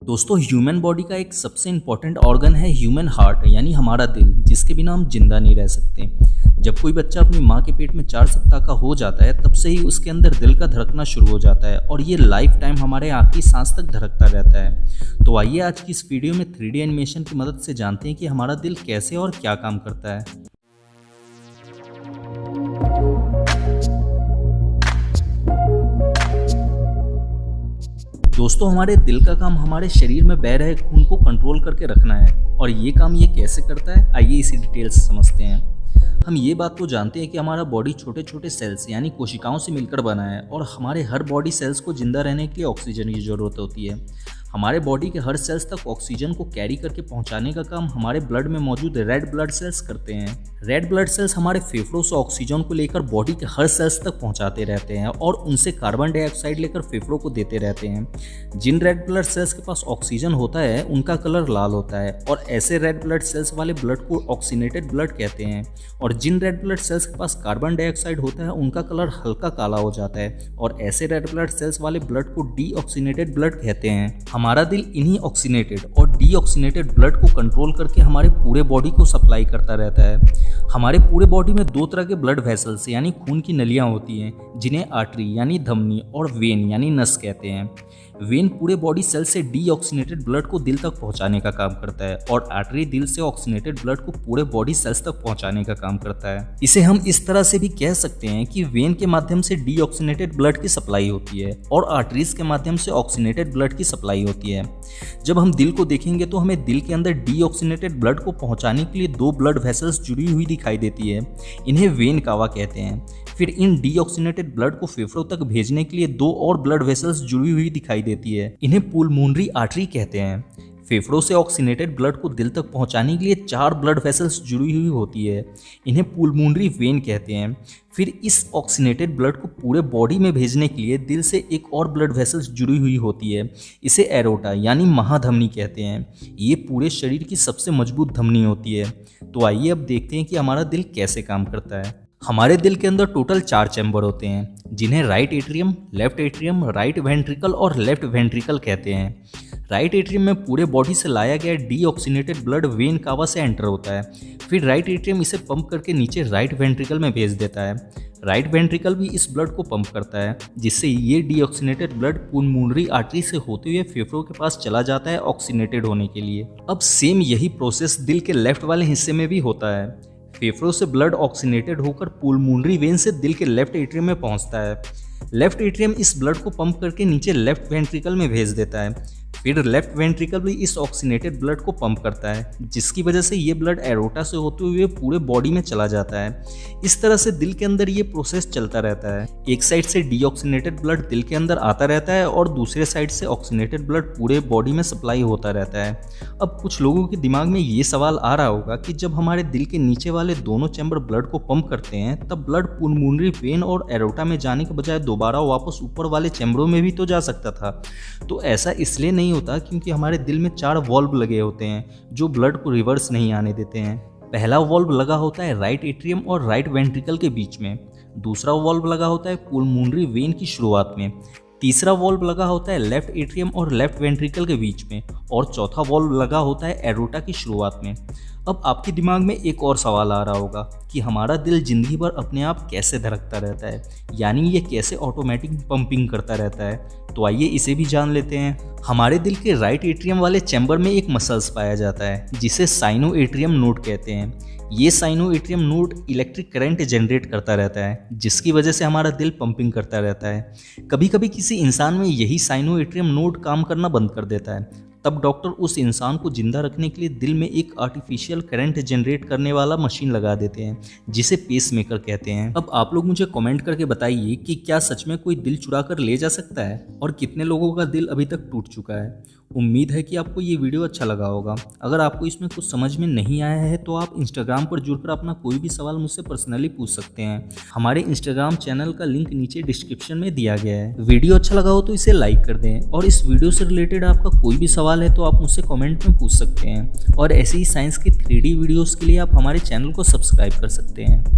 दोस्तों human body का एक सबसे इम्पॉर्टेंट ऑर्गन है ह्यूमन हार्ट यानी हमारा दिल, जिसके बिना हम जिंदा नहीं रह सकते। जब कोई बच्चा अपनी माँ के पेट में 4 सप्ताह का हो जाता है तब से ही उसके अंदर दिल का धड़कना शुरू हो जाता है और ये लाइफ टाइम हमारे आखिरी सांस तक धड़कता रहता है। तो आइए आज की इस वीडियो में 3D एनिमेशन की मदद से जानते हैं कि हमारा दिल कैसे और क्या काम करता है। दोस्तों हमारे दिल का काम हमारे शरीर में बह रहे खून को कंट्रोल करके रखना है और ये काम ये कैसे करता है आइए इसी डिटेल से समझते हैं। हम ये बात तो जानते हैं कि हमारा बॉडी छोटे छोटे सेल्स यानी कोशिकाओं से मिलकर बना है और हमारे हर बॉडी सेल्स को जिंदा रहने के लिए ऑक्सीजन की ज़रूरत होती है। हमारे बॉडी के हर सेल्स तक ऑक्सीजन को कैरी करके पहुंचाने का काम हमारे ब्लड में मौजूद रेड ब्लड सेल्स करते हैं। रेड ब्लड सेल्स हमारे फेफड़ों से ऑक्सीजन को लेकर बॉडी के हर सेल्स तक पहुंचाते रहते हैं और उनसे कार्बन डाइऑक्साइड लेकर फेफड़ों को देते रहते हैं। जिन रेड ब्लड सेल्स के पास ऑक्सीजन होता है उनका कलर लाल होता है और ऐसे रेड ब्लड सेल्स वाले ब्लड को ऑक्सीनेटेड ब्लड कहते हैं और जिन रेड ब्लड सेल्स के पास कार्बन डाइऑक्साइड होता है उनका कलर हल्का काला हो जाता है और ऐसे रेड ब्लड सेल्स वाले ब्लड को डीऑक्सीनेटेड ब्लड कहते हैं। हमारा दिल इन्हीं ऑक्सीनेटेड और डीऑक्सीनेटेड ब्लड को कंट्रोल करके हमारे पूरे बॉडी को सप्लाई करता रहता है। हमारे पूरे बॉडी में 2 तरह के ब्लड वेसल्स यानी खून की नलियां होती हैं जिन्हें आर्टरी यानी धमनी और वेन यानी नस कहते हैं। वेन पूरे बॉडी सेल से डीऑक्सीनेटेड ब्लड को दिल तक पहुंचाने का काम करता है और आर्टरी दिल से ऑक्सीनेटेड ब्लड को पूरे बॉडी सेल्स तक पहुंचाने का काम करता है। इसे हम इस तरह से भी कह सकते हैं कि वेन के माध्यम से डीऑक्सीनेटेड ब्लड की सप्लाई होती है और आर्टरीज के माध्यम से ऑक्सीनेटेड ब्लड की सप्लाई होती है। जब हम दिल को देखेंगे तो हमें दिल के अंदर डीऑक्सीनेटेड ब्लड को पहुंचाने के लिए 2 ब्लड वेसल्स जुड़ी हुई दिखाई देती है। इन्हें वेन कावा कहते हैं। फिर इन डीऑक्सीनेटेड ब्लड को फेफड़ों तक भेजने के लिए 2 और ब्लड वेसल्स जुड़ी हुई दिखाई देती है। इन्हें पुलमोनरी आर्टरी कहते हैं। फेफड़ों से ऑक्सीनेटेड ब्लड को दिल तक पहुंचाने के लिए 4 ब्लड वेसल्स जुड़ी हुई होती है। इन्हें पुलमोनरी वेन कहते हैं। फिर इस ऑक्सीनेटेड ब्लड को पूरे बॉडी में भेजने के लिए दिल से एक और ब्लड वेसल्स जुड़ी हुई होती है। इसे एरोटा यानी महाधमनी कहते हैं। ये पूरे शरीर की सबसे मजबूत धमनी होती है। तो आइए अब देखते हैं कि हमारा दिल कैसे काम करता है। हमारे दिल के अंदर टोटल 4 चैम्बर होते हैं जिन्हें right atrium, left atrium, right ventricle और लेफ्ट वेंट्रिकल कहते हैं। राइट एट्रियम में पूरे बॉडी से लाया गया डीऑक्सीनेटेड ब्लड वेन कावा से एंटर होता है। फिर राइट एट्रियम इसे पंप करके नीचे राइट वेंट्रिकल में भेज देता है। राइट वेंट्रिकल भी इस ब्लड को पंप करता है जिससे ये डीऑक्सीनेटेड ब्लड पुलमोनरी आर्टरी से होते हुए फेफड़ों के पास चला जाता है ऑक्सीनेटेड होने के लिए। अब सेम यही प्रोसेस दिल के लेफ्ट वाले हिस्से में भी होता है। फेफड़ों से ब्लड ऑक्सीनेटेड होकर पुलमोनरी वेन से दिल के लेफ्ट एट्रियम में पहुंचता है। लेफ्ट एट्रियम इस ब्लड को पंप करके नीचे लेफ्ट वेंट्रिकल में भेज देता है। फिर लेफ्ट वेंट्रिकल भी इस ऑक्सीनेटेड ब्लड को पंप करता है जिसकी वजह से ये ब्लड एरोटा से होते हुए पूरे बॉडी में चला जाता है। इस तरह से दिल के अंदर ये प्रोसेस चलता रहता है। एक साइड से डीऑक्सीनेटेड ब्लड दिल के अंदर आता रहता है और दूसरे साइड से ऑक्सीनेटेड ब्लड पूरे बॉडी में सप्लाई होता रहता है। अब कुछ लोगों के दिमाग में ये सवाल आ रहा होगा कि जब हमारे दिल के नीचे वाले दोनों चैम्बर ब्लड को पंप करते हैं तब ब्लड पुलमोनरी वेन और एरोटा में जाने के बजाय दोबारा वापस ऊपर वाले चैम्बरों में भी तो जा सकता था। तो ऐसा इसलिए नहीं होता क्योंकि हमारे दिल में 4 वॉल्व लगे होते हैं जो ब्लड को रिवर्स नहीं आने देते हैं। पहला वॉल्व लगा होता है राइट एट्रियम और राइट वेंट्रिकल के बीच में। दूसरा वॉल्व लगा होता है पुलमोनरी वेन की शुरुआत में। तीसरा वॉल्व लगा होता है लेफ्ट एट्रियम और लेफ्ट वेंट्रिकल के बीच में और चौथा वॉल्व लगा होता है एरोटा की शुरुआत में। अब आपके दिमाग में एक और सवाल आ रहा होगा कि हमारा दिल जिंदगी भर अपने आप कैसे धड़कता रहता है, यानी ये कैसे ऑटोमेटिक पंपिंग करता रहता है। तो आइए इसे भी जान लेते हैं। हमारे दिल के राइट एट्रियम वाले चैम्बर में एक मसल्स पाया जाता है जिसे साइनो एट्रियम नोड कहते हैं। ये sino atrium node electric current generate करता रहता है जिसकी वजह से हमारा दिल पंपिंग करता रहता है। कभी कभी किसी इंसान में यही साइनो एट्रियम नोड काम करना बंद कर देता है, तब डॉक्टर उस इंसान को जिंदा रखने के लिए दिल में एक आर्टिफिशियल करंट जनरेट करने वाला मशीन लगा देते हैं जिसे पेसमेकर कहते हैं। अब आप लोग मुझे कमेंट करके बताइए कि क्या सच में कोई दिल चुरा कर ले जा सकता है और कितने लोगों का दिल अभी तक टूट चुका है। उम्मीद है कि आपको ये वीडियो अच्छा लगा होगा। अगर आपको इसमें कुछ समझ में नहीं आया है तो आप इंस्टाग्राम पर जुड़कर अपना कोई भी सवाल मुझसे पर्सनली पूछ सकते हैं। हमारे इंस्टाग्राम चैनल का लिंक नीचे डिस्क्रिप्शन में दिया गया है। वीडियो अच्छा लगा हो तो इसे लाइक कर दें और इस वीडियो से रिलेटेड आपका कोई भी सवाल है तो आप मुझसे कमेंट में पूछ सकते हैं और ऐसे ही साइंस की 3D वीडियोज़ के लिए आप हमारे चैनल को सब्सक्राइब कर सकते हैं।